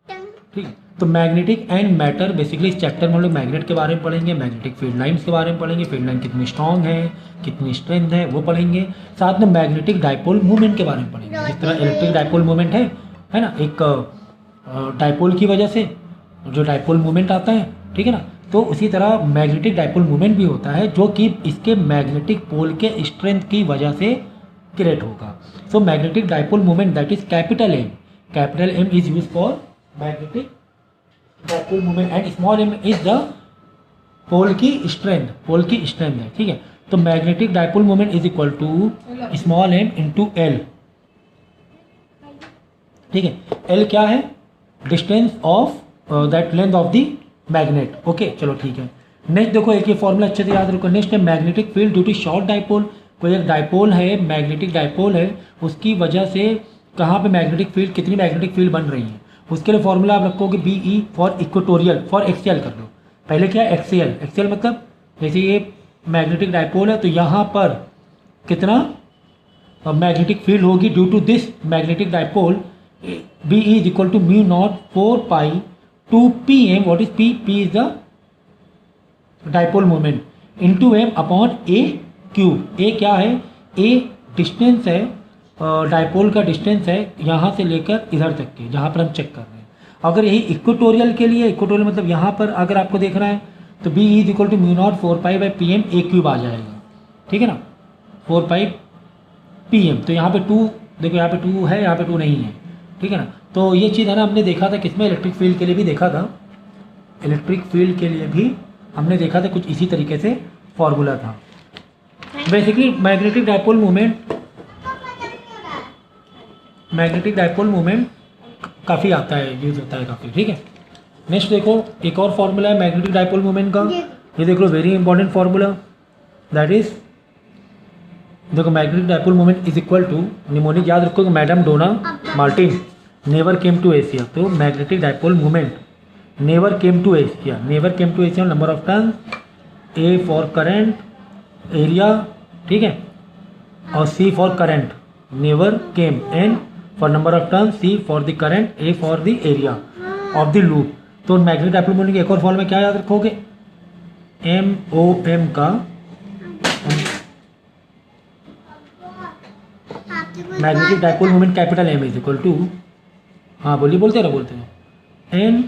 ठीक है। तो मैग्नेटिक एंड मैटर, बेसिकली इस चैप्टर में हम लोग मैग्नेट के बारे में पढ़ेंगे, मैग्नेटिक फील्ड लाइंस के बारे में पढ़ेंगे, फील्ड लाइन कितनी स्ट्रॉन्ग है, कितनी स्ट्रेंथ है वो पढ़ेंगे। साथ में मैग्नेटिक डाइपोल मूवमेंट के बारे में पढ़ेंगे, जिस तरह इलेक्ट्रिक डाइपोल मूवमेंट है ना, एक डाइपोल की वजह से जो डाइपोल मूवमेंट आता है, ठीक है ना, तो उसी तरह मैग्नेटिक डाइपोल मूवमेंट भी होता है जो कि इसके मैग्नेटिक पोल के स्ट्रेंथ की वजह से क्रिएट होगा। So magnetic dipole movement that is capital M is use for magnetic dipole movement and small M is the pole की स्ट्रेंथ है, ठीक है। तो magnetic dipole movement is equal to small M into L, ठीक है। L क्या है? Distance of that length of the magnet, okay चलो ठीक है। नेक्स्ट देखो, एक ये फॉर्मूला अच्छे से याद रखो। नेक्स्ट है magnetic field due to short dipole. कोई एक डाइपोल है, मैग्नेटिक डाइपोल है, उसकी वजह से कहाँ पे मैग्नेटिक फील्ड, कितनी मैग्नेटिक फील्ड बन रही है, उसके लिए फॉर्मूला आप रखोगे B E for equatorial, for axial कर लो। पहले क्या है? एक्सियल मतलब जैसे ये मैग्नेटिक डाइपोल है तो यहाँ पर कितना मैग्नेटिक फील्ड होगी due to this magnetic dipole, B E is equal to mu not 4 pi two P M. What is P? P is the dipole moment into M upon A cube. A क्या है? A distance है, dipole का distance है यहाँ से लेकर इधर तक के, जहाँ पर हम चेक कर रहे हैं। अगर यही इक्वेटोरियल के लिए, इक्वेटोरियल मतलब यहाँ पर अगर आपको देखना है तो B is equal to mu not 4 pi by P M A cube आ जाएगा, ठीक है ना, 4 पाई पी एम। तो यहाँ पे 2 देखो, यहाँ पे 2 है, यहाँ पे 2 नहीं है, ठीक है ना। तो ये चीज़ है ना, हमने देखा था किसमें, इलेक्ट्रिक फील्ड के लिए भी देखा था, इलेक्ट्रिक फील्ड के लिए भी हमने देखा था, कुछ इसी तरीके से फॉर्मूला था। बेसिकली मैग्नेटिक डाइपोल मूवमेंट काफ़ी आता है, यूज होता है काफ़ी, ठीक है। नेक्स्ट देखो, एक और फॉर्मूला है मैग्नेटिक डाइपोल मूवमेंट का, ये देख लो, very important formula, that is देखो magnetic dipole movement is equal to mnemonic, याद रखो कि madam Donna Martin never came to Asia. तो magnetic dipole movement never came to Asia, number of turn, A for current, area, ठीक है, और C for current, never came, N for number of turn, C for the current, A for the area of the loop. तो magnetic dipole movement के एक और formula क्या याद रखोगे? एम ओ एम का magnetic dipole movement capital M is equal to, हाँ बोलिए, बोलते रहो एन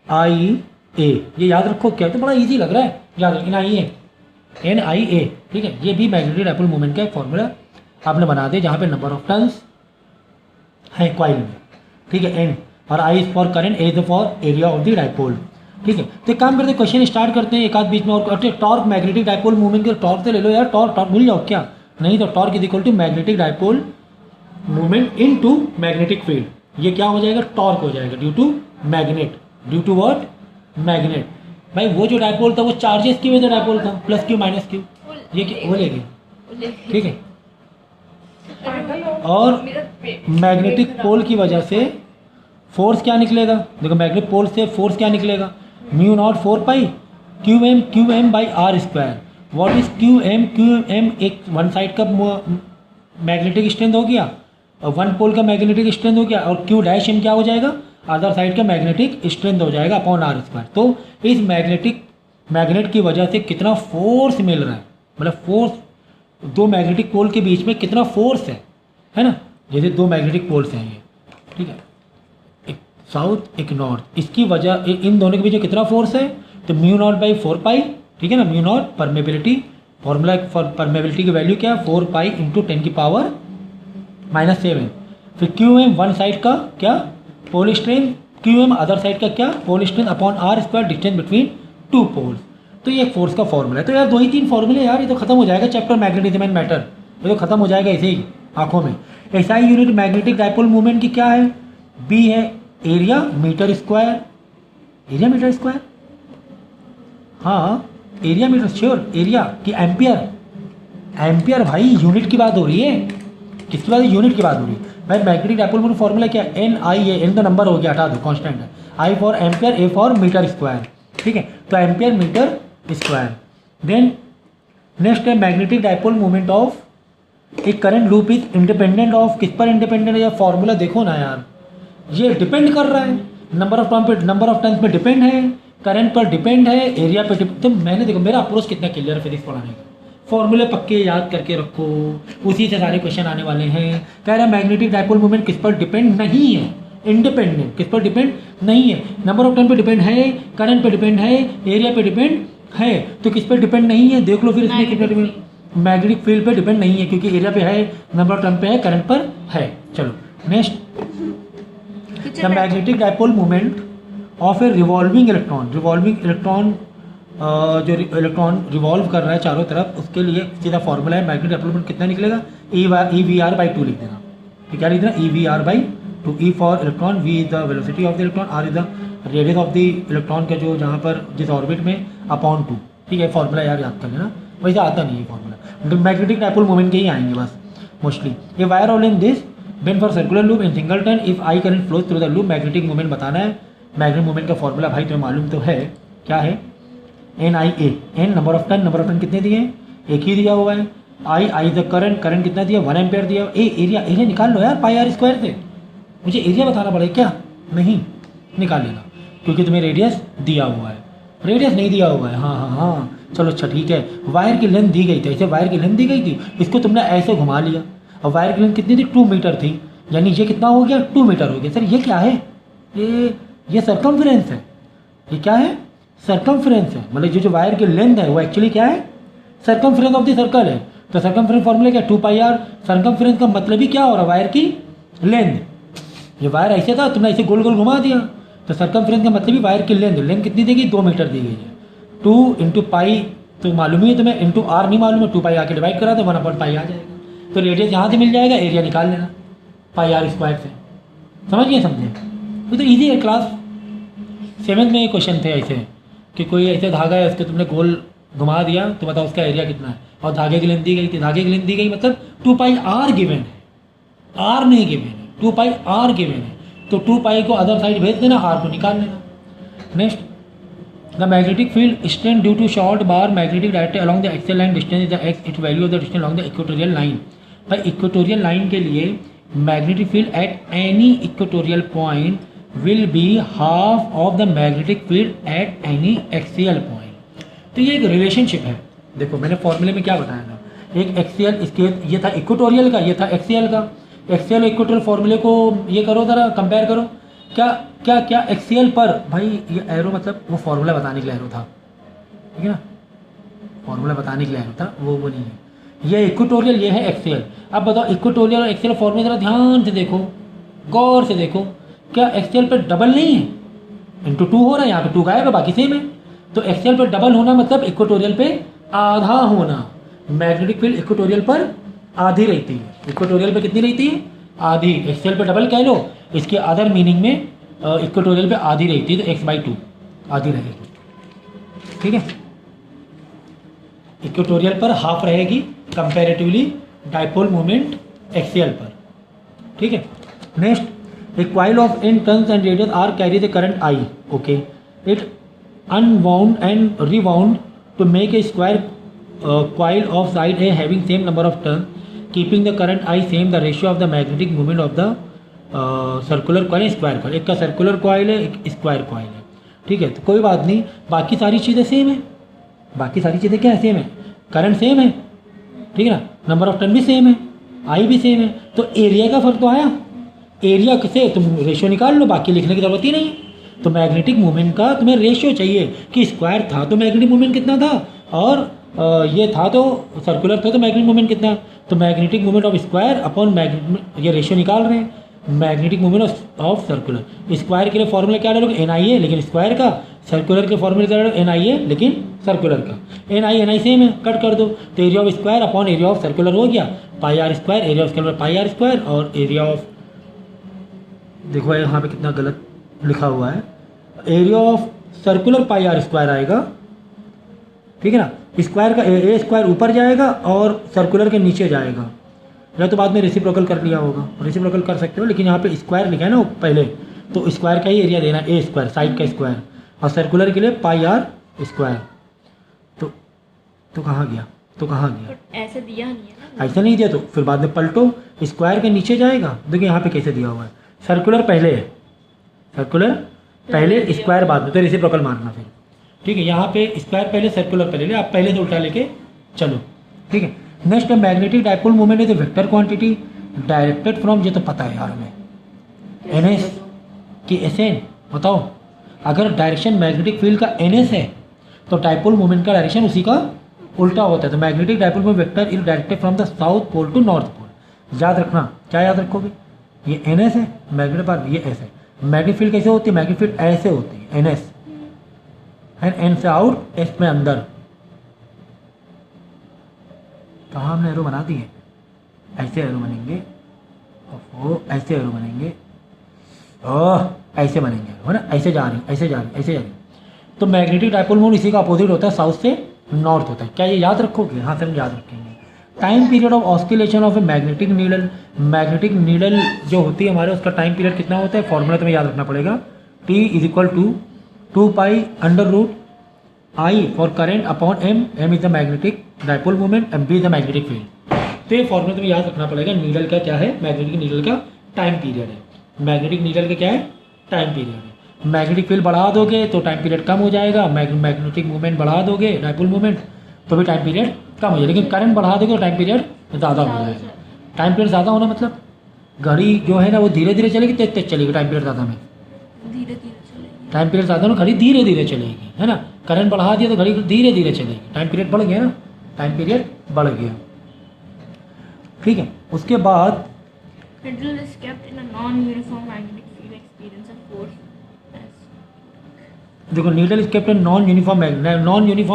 आई ए। ये याद रखो, क्या तो बड़ा इजी लग रहा है याद रखना, एन आई ए, ठीक है। ये भी मैग्नेटिक डाइपोल मूवमेंट का एक फॉर्मूला आपने बना दिया, जहाँ पे नंबर ऑफ टर्न्स है कॉइल में, ठीक है, एन, और I is for current, A is for area of the dipole, ठीक है। तो एक काम करते हैं, क्वेश्चन स्टार्ट करते हैं एक आध बीच में और। टॉर्क मैग्नेटिक डाइपोल मूवमेंट के टॉर्क तो ले लो यार, टॉर्क भूल जाओ क्या? नहीं, तो torque is equal to magnetic dipole movement into magnetic field, ये क्या हो जाएगा? टॉर्क हो जाएगा due to magnet, due to what? Magnet. भाई वो जो डाइपोल था वो चार्जेस की वजह से डाइपोल था, प्लस क्यू माइनस क्यू, ये क्या बोलेगी, ठीक है। और मैग्नेटिक पोल की वजह से फोर्स क्या निकलेगा? देखो मैग्नेटिक पोल से फोर्स क्या निकलेगा? Mu not 4 pi Q M by R square. What is Q M? एक वन साइड का मैग्नेटिक स्ट्रेंथ हो गया और वन पोल का मैग्नेटिक स्ट्रेंथ हो गया, और क्यू डैश एम क्या हो जाएगा? अदर साइड का मैग्नेटिक स्ट्रेंथ हो जाएगा अपॉन आर स्क्वायर। तो इस मैग्नेट की वजह से कितना फोर्स मिल रहा है, मतलब फोर्स, दो मैग्नेटिक पोल के बीच में कितना फोर्स है ना, जैसे दो मैग्नेटिक पोल्स हैं ये, ठीक है, एक साउथ एक नॉर्थ, इसकी वजह इन दोनों के बीच में कितना फोर्स है? तो म्यू नॉट बाई 4 पाई, ठीक है ना, mu naught permeability, formula for permeability की वैल्यू क्या है? 4 पाई इंटू 10 की पावर -7। फिर क्यू एम वन साइड का क्या? Pole strength, Q M other side का क्या? Pole strength upon R square, distance between two poles. तो ये फोर्स का फॉर्मूला है। तो यार 2 ही 3 फॉर्मूले यार, ये तो खत्म हो जाएगा चैप्टर मैग्नेटिज्म एंड मैटर, ये तो खत्म हो जाएगा ऐसे ही आंखों में। SI unit magnetic dipole movement की क्या है? बी है area metre square, area metre square, हाँ एरिया मीटर, श्योर, एरिया की एम्पियर, एम्पियर भाई यूनिट की बात हो रही है, किसकी बात? यूनिट की बात हो रही है भाई। मैग्नेटिक डाइपोल मूवमेंट फॉर्मूला क्या है? एन आई ए, एन तो नंबर हो गया, हटा दो, कांस्टेंट है, I for ampere, A for metre square, ठीक है, तो ampere metre square. Then next है magnetic dipole movement of a current loop is independent of, किस पर इंडिपेंडेंट है? या फॉर्मूला देखो ना यार, ये डिपेंड कर रहा है नंबर ऑफ टर्न्स पे डिपेंड है, करंट पर डिपेंड है, एरिया पे डिपेंड। तो मैंने देखो मेरा अप्रोच कितना क्लियर है फिजिक्स पढ़ाने का, फॉर्मूले पक्के याद करके रखो, उसी से सारे क्वेश्चन आने वाले हैं। कह रहा है मैग्नेटिक डाइपोल मोमेंट किस पर डिपेंड नहीं है, इंडिपेंडेंट, किस पर डिपेंड नहीं है, नंबर ऑफ टर्न पे डिपेंड है, करंट पे डिपेंड है, एरिया पे डिपेंड है। तो किस पर डिपेंड नहीं है देख लो फिर इसमें कितना डिपेंड, मैग्नेटिक फील्ड पे डिपेंड नहीं है क्योंकि एरिया पे है, नंबर ऑफ टर्न पे है, करंट पर है। चलो next, the magnetic dipole moment of A revolving electron, जो इलेक्ट्रॉन रिवॉल्व कर रहा है चारों तरफ, उसके लिए सीधा फॉर्मूला है मैग्नेटिक डाइपोल मोमेंट कितना निकलेगा, EV/2 लिख देना। तो क्या लिख देना, EV/2, E for electron, V is the velocity of the electron, R is the radius of the electron का जो जहाँ पर जिस ऑर्बिट में, अपॉन 2। ठीक है, फॉर्मूला यार याद कर लेना, वैसे आता नहीं है फॉर्मूला, मैग्नेटिक डाइपोल मोमेंट के ही आएंगे बस मोस्टली। ये wire all in this Ben for circular loop in single turn if I current flows through the loop, magnetic moment बताना है। मैग्नेटिक मोमेंट का फॉर्मूला भाई तुम्हें मालूम तो है, क्या है, NIA, N number of turn कितने दिए हैं, एक ही दिया हुआ है, I द करंट कितना दिया, 1 एम्पेयर दिया, एरिया निकाल लो यार πr स्क्वायर से, मुझे एरिया बताना पड़ेगा क्या, नहीं निकाल लेना क्योंकि तुम्हें रेडियस दिया हुआ है, रेडियस नहीं दिया हुआ है। हाँ चलो अच्छा ठीक है, वायर की लेंथ दी गई थी, ऐसे वायर की लेंथ दी गई थी, इसको तुमने ऐसे घुमा लिया, और वायर की लेंथ कितनी थी, 2 मीटर थी, यानी ये कितना हो गया, 2 मीटर हो गया। सर ये क्या है, ये सर्कमफ्रेंस है, ये क्या है, सर्कमफ्रेंस है, मतलब ये जो वायर की लेंथ है वो एक्चुअली क्या है, सर्कमफ्रेंस ऑफ द सर्कल है। तो सर्कमफ्रेंस फॉर्मूला क्या, 2πr, सर्कमफ्रेंस का मतलब ही क्या हो रहा है, वायर की लेंथ। ये वायर ऐसे था, तुमने ऐसे गोल गोल घुमा दिया, तो सर्कमफ्रेंस का मतलब ही वायर की लेंथ कितनी दी गई, 2 मीटर दी गई है। 2 × पाई तो मालूम ही है तुम्हें, इंटू आर नहीं मालूम है, 2π आके डिवाइड करा तो 1/π आ जाएगा, तो रेडियस यहाँ से मिल जाएगा, एरिया निकाल लेना πr स्क्वायर से। समझ गए, समझे, ये तो ईजी है। क्लास 7th में ये क्वेश्चन थे ऐसे कि कोई ऐसे धागा है, उसको तुमने गोल घुमा दिया तो बताओ उसका एरिया कितना है, और धागे की लेंथ दी गई थी, धागे की लेंथ दी गई मतलब 2πr गिवन है, r नहीं गिवन है, 2πr गिवन है, तो 2π को अदर साइड भेज देना, r को निकाल लेना। Next, the magnetic field strength due to short bar magnetic direct along the axial line distance is the x, it value of the distance along the equatorial line. भाई equatorial line के लिए magnetic field at any equatorial point will be half of the magnetic field at any axial point. तो ये एक relationship है, देखो मैंने फॉर्मूले में क्या बताया था, एक एक्सियल, इसके ये था इक्वेटोरियल का, ये था एक्सियल का, एक्सियल इक्वेटोरियल फॉर्मूले को ये करो ज़रा कंपेयर करो, क्या क्या क्या एक्सियल पर, भाई ये एरो मतलब वो फॉर्मूला बताने के लिए एरो था, ठीक है ना, फॉर्मूला बताने के लिए एरो था, वो नहीं है, ये इक्वेटोरियल, ये है एक्सियल। अब बताओ इक्वेटोरियल और एक्सियल फॉर्मूले ज़रा ध्यान से देखो, गौर से देखो, क्या एक्सियल पर डबल नहीं है, इंटू 2 हो रहा है, यहाँ पे 2 गायब है, बाकी सेम है, तो एक्सियल पर डबल होना मतलब इक्वेटोरियल पे आधा होना। मैग्नेटिक फील्ड इक्वेटोरियल पर आधी रहती है, इक्वेटोरियल पे कितनी रहती है, आधी, एक्सियल पे डबल कह लो, इसके अदर मीनिंग में इक्वेटोरियल पे आधी रहती है, तो x/2 आधी रहेगी, ठीक है, इक्वेटोरियल पर हाफ रहेगी कंपैरेटिवली डाइपोल मोमेंट एक्सियल पर, ठीक है। Next, a coil of n turns and radius r carries a current I, okay, it unwound and rewound to make a square coil of side A having same number of turns, keeping the current I same, the ratio of the magnetic moment of the circular coil square coil, एक का circular coil है, एक square coil है, ठीक है, तो कोई बात नहीं, बाकी सारी चीज़ें सेम है, बाकी सारी चीज़ें क्या है, सेम है, करंट सेम है, ठीक है ना, नंबर ऑफ टर्न भी सेम है, आई भी सेम है, तो एरिया का फर्क तो आया, एरिया से तुम रेशियो निकाल लो, बाकी लिखने की जरूरत ही नहीं है। तो मैग्नेटिक मोमेंट का तुम्हें रेशियो चाहिए कि स्क्वायर था तो मैग्नेटिक मोमेंट कितना था, और ये था तो सर्कुलर था तो मैग्नेटिक मोमेंट कितना, तो magnetic moment of square upon magnetic, ये रेशियो निकाल रहे हैं, magnetic moment of circular. Square के लिए फॉर्मूला क्या डालोगे, NIA, लेकिन स्क्वायर का, सर्कुलर के फॉर्मूले क्या डालोगे, NIA, लेकिन सर्कुलर का, NI सेम है, कट कर दो, तो area of square upon area of circular हो गया πr square, area of circular πr square, और एरिया ऑफ, देखो यहाँ पे कितना गलत लिखा हुआ है, area of circular πr square आएगा, ठीक है ना, स्क्वायर का ए स्क्वायर ऊपर जाएगा और सर्कुलर के नीचे जाएगा, या तो बाद में रेसिप्रोकल कर लिया होगा, रेसिप्रोकल कर सकते हो, लेकिन यहाँ पे स्क्वायर लिखा है ना पहले, तो स्क्वायर का ही एरिया देना, ए स्क्वायर साइड का स्क्वायर, और सर्कुलर के लिए πr स्क्वायर, तो कहाँ गया, तो कहाँ गया, ऐसे दिया नहीं है ना, ऐसा नहीं दिया, तो फिर बाद में पलटो, स्क्वायर के नीचे जाएगा, देखिए यहाँ पे कैसे दिया हुआ है, सर्कुलर पहले है, सर्कुलर पहले स्क्वायर बाद में, तो रेसिप्रोकल मारना फिर। ठीक है, यहाँ पे स्क्वायर पहले सर्कुलर पहले ले, आप पहले से उल्टा लेके चलो। ठीक है, नेक्स्ट है magnetic dipole moment is vector quantity directed from, ये तो पता है यार हमें, एन एस कि एस एन। बताओ, अगर डायरेक्शन मैग्नेटिक फील्ड का एन एस है तो डाइपोल मोमेंट का डायरेक्शन उसी का उल्टा होता है। तो magnetic dipole moment vector is directed from the south pole to north pole. याद रखना, क्या याद रखोगे, ये एन एस है मैग्नेटिक पार्ट, ये एस है। मैग्नेटिक फील्ड कैसे होती है, मैग्नेटिक फील्ड ऐसे होती है, एन एस एंड एन से आउट, एस में अंदर। कहाँ हमने एरो बना दिए, ऐसे एरो बनेंगे, वो ऐसे एरो बनेंगे, ऐसे बनेंगे, है ना, ऐसे जा रही, ऐसे जा रही, ऐसे जा रही। तो मैग्नेटिक डाइपोल मोमेंट इसी का अपोजिट होता है, साउथ से नॉर्थ होता है। क्या ये याद रखोगे, हाँ सर हम याद रखेंगे। Time period of oscillation of a magnetic needle, magnetic needle जो होती है हमारे, उसका टाइम पीरियड कितना होता है, फॉर्मूला तुम्हें याद रखना पड़ेगा, T is equal to 2 pi under root I for current upon M, M is the magnetic dipole moment, M B is the magnetic field. तो ये फॉर्मूला तुम्हें याद रखना पड़ेगा। नीडल का क्या है, मैग्नेटिक नीडल का टाइम पीरियड है, मैग्नेटिक नीडल का क्या है, टाइम पीरियड है। मैग्नेटिक फील्ड बढ़ा दोगे तो टाइम पीरियड कम हो जाएगा, मैग्नेटिक मूवमेंट बढ़ा दोगे डाइपोल मूवमेंट तो भी टाइम पीरियड कम हो जाएगा, लेकिन करंट बढ़ा दोगे तो टाइम पीरियड ज़्यादा हो जाएगा। टाइम पीरियड ज़्यादा होना मतलब घड़ी जो है ना वो धीरे धीरे चलेगी, तेज तेज चलेगी, टाइम पीरियड ज़्यादा में धीरे धीरे चलेगी, टाइम पीरियड ज़्यादा ना, घड़ी धीरे धीरे चलेगी, है ना। करंट बढ़ा दिया तो घड़ी धीरे धीरे चलेगी, टाइम पीरियड बढ़ गया ना, टाइम पीरियड बढ़ गया। ठीक है, उसके बाद needle is kept in a non-uniform magnetic field experience a force as देखो, needle is kept in non uniform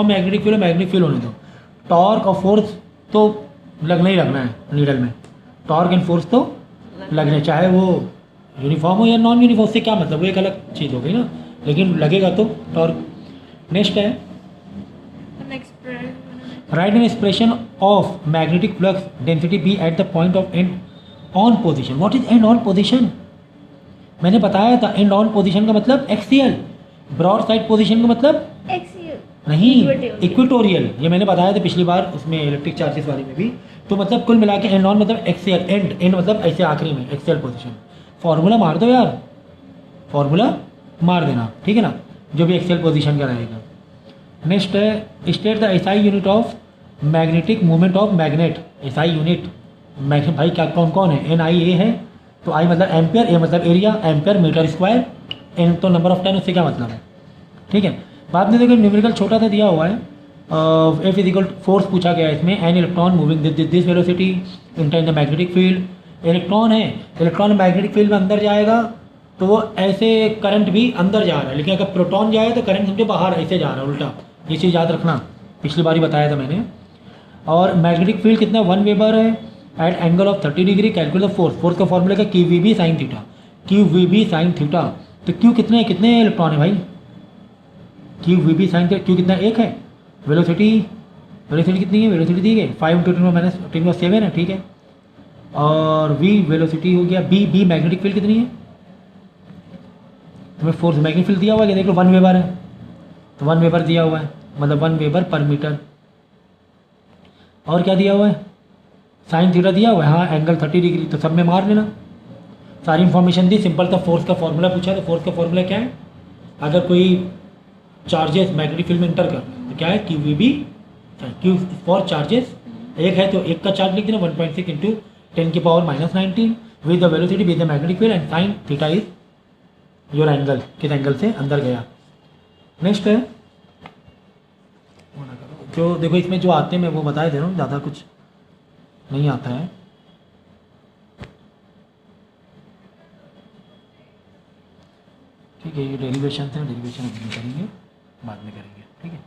magnetic field, magnetic field होने दो। टॉर्क और फोर्स तो लगना ही लगना है नीडल में, टॉर्क एंड फोर्स तो लगने, चाहे वो यूनिफॉर्म हो या नॉन यूनिफॉर्म, से क्या मतलब, वो एक अलग चीज़ हो गई ना, लेकिन लगेगा तो टॉर्क। नेक्स्ट है an experiment write an expression of magnetic flux density B at the point of end on position. What is end on position, मैंने बताया था एंड ऑन पोजिशन का मतलब एक्सियल, ब्रॉड साइड पोजिशन का मतलब axial नहीं, Equatorial. Equatorial, ये मैंने बताया था पिछली बार उसमें इलेक्ट्रिक चार्जेस वाले में भी। तो मतलब कुल मिला के एंड ऑन मतलब एक्सियल, एंड मतलब ऐसे आखिरी में एक्सियल पोजीशन। फॉर्मूला मार दो यार, फॉर्मूला मार देना, ठीक है ना, जो भी एक्सियल पोजीशन का रहेगा। नेक्स्ट है state the SI unit of magnetic movement of magnet. SI unit magnet भाई क्या कौन कौन है, NIA है, तो आई मतलब एम्पियर, ए मतलब area, ampere metre square, N तो नंबर ऑफ टर्न, उससे क्या मतलब है। ठीक है, बाद में देखो न्यूमेरिकल छोटा सा दिया हुआ है, F इज इक्वल फोर्स पूछा गया है इसमें, an electron moving this velocity inter in the magnetic field. Electron है, इलेक्ट्रॉन मैग्नेटिक फील्ड में अंदर जाएगा तो वो ऐसे करंट भी अंदर जा रहा है, लेकिन अगर प्रोटॉन जाए तो करंट समझो बाहर ऐसे जा रहा है उल्टा, ये चीज़ याद रखना, पिछली बार ही बताया था मैंने। और मैग्नेटिक फील्ड कितना 1 वेबर है at angle of 30 degree, calculate the force, force का फॉर्मूला क्या, QVB sine theta, QVB sine theta. तो Q कितने इलेक्ट्रॉन है भाई, QVB साइन थीटा, Q कितना, 1 है। वेलोसिटी कितनी है, वेलोसिटी दी गई 5 × 10⁻⁷ है, ठीक है। और V वेलोसिटी हो गया, B मैग्नेटिक फील्ड कितनी है, तुम्हें फोर्स मैग्नेटिक फील्ड दिया हुआ है, देख लो 1 वेबर है, तो 1 वेबर दिया हुआ है, मतलब 1 वेबर पर मीटर। और क्या दिया हुआ है, साइन थीटा दिया हुआ है, हाँ एंगल 30 डिग्री, तो सब में मार लेना, सारी इन्फॉर्मेशन दी, सिंपल था। फोर्स का फॉर्मूला पूछा, तो फोर्स का फॉर्मूला क्या है, अगर कोई चार्जेस मैग्नेटिक फील्ड में इंटर कर तो क्या है, QVB, Q फॉर चार्जेस, एक है तो एक का चार्ज लिख देना 1.6 × 10⁻⁻19 with the velocity with the magnetic field and sine theta is your angle, किस एंगल से अंदर गया। नेक्स्ट है जो देखो इसमें जो आते हैं मैं वो बता दे रहा हूँ, ज़्यादा कुछ नहीं आता है। ठीक है, ये डेरिवेशन है, डेरिवेशन अभी नहीं करेंगे, बाद में करेंगे, ठीक है।